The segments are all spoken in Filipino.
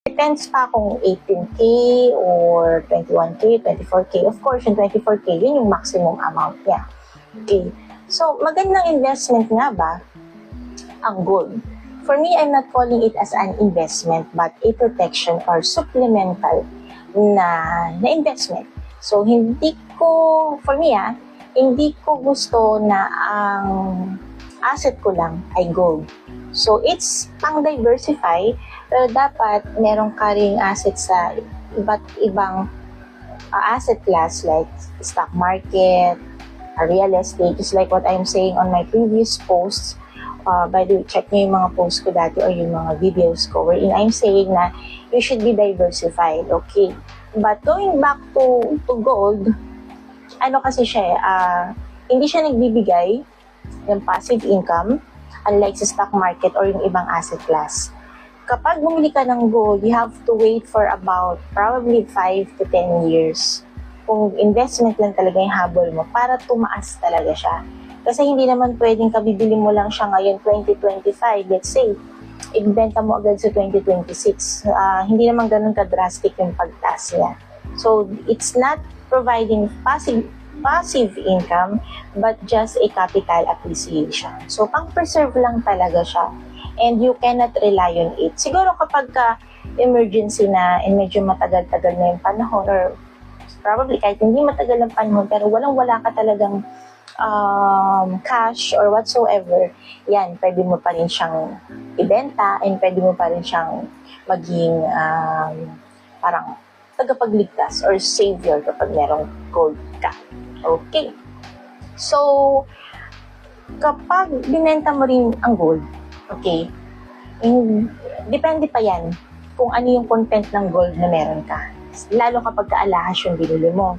Depends pa kung 18K or 21K, 24K. Of course, yung 24K, yun yung maximum amount niya. Okay. So, magandang investment nga ba ang gold? For me, I'm not calling it as an investment but a protection or supplemental na investment. So, for me hindi ko gusto na ang asset ko lang ay gold. So, it's pang-diversify, pero dapat meron ka ring asset sa iba't ibang asset class like stock market, real estate, just like what I'm saying on my previous posts. By the way, check nyo yung mga posts ko dati or yung mga videos ko wherein I'm saying na you should be diversified, okay? But going back to gold, ano kasi siya, hindi siya nagbibigay ng passive income unlike sa stock market or yung ibang asset class. Kapag bumili ka ng gold, you have to wait for about probably 5 to 10 years. Kung investment lang talaga yung habol mo, para tumaas talaga siya. Kasi hindi naman pwedeng kabibili mo lang siya ngayon 2025, let's say, ibenta mo agad sa 2026. Hindi naman ganun ka-drastic yung pagtaas niya. So, it's not providing passive income but just a capital appreciation. So, pang-preserve lang talaga siya and you cannot rely on it. Siguro kapag emergency na and medyo matagal-tagal na yung panahon or probably kahit hindi matagal ang panahon pero walang-wala ka talagang cash or whatsoever, yan, pwede mo pa rin siyang ibenta and pwede mo pa rin siyang maging parang tagapagligtas or savior kapag merong gold ka. Okay. So, kapag binenta mo rin ang gold, okay, depende pa yan kung ano yung content ng gold na meron ka. Lalo kapag kaalahas yung binili mo.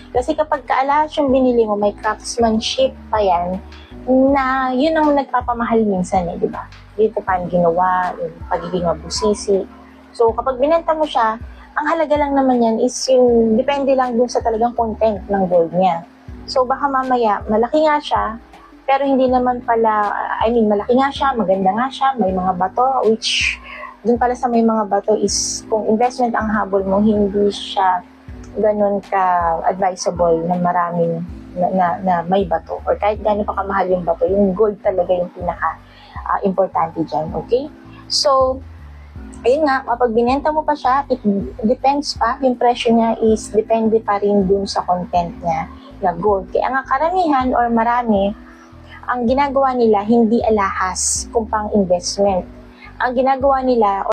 Kasi kapag kaalahas yung binili mo, may craftsmanship pa yan na yun ang nagpapamahal minsan di ba? Yun kung paano ginawa, yung pagiging mabusisi. So, kapag binenta mo siya, ang halaga lang naman yan is yung depende lang dun sa talagang content ng gold niya. So, baka mamaya, malaki nga siya, pero hindi naman pala, malaki nga siya, maganda nga siya, may mga bato, which dun pala sa may mga bato is, kung investment ang habol mo, hindi siya ganun ka-advisable na maraming na may bato. Or kahit gano'n pa kamahal yung bato, yung gold talaga yung pinaka-importante dyan, okay? So, ayun nga, kapag binenta mo pa siya, it depends pa, yung presyo niya is depende pa rin dun sa content niya na gold. Kaya nga karamihan or marami, ang ginagawa nila hindi alahas kung pang investment. Ang ginagawa nila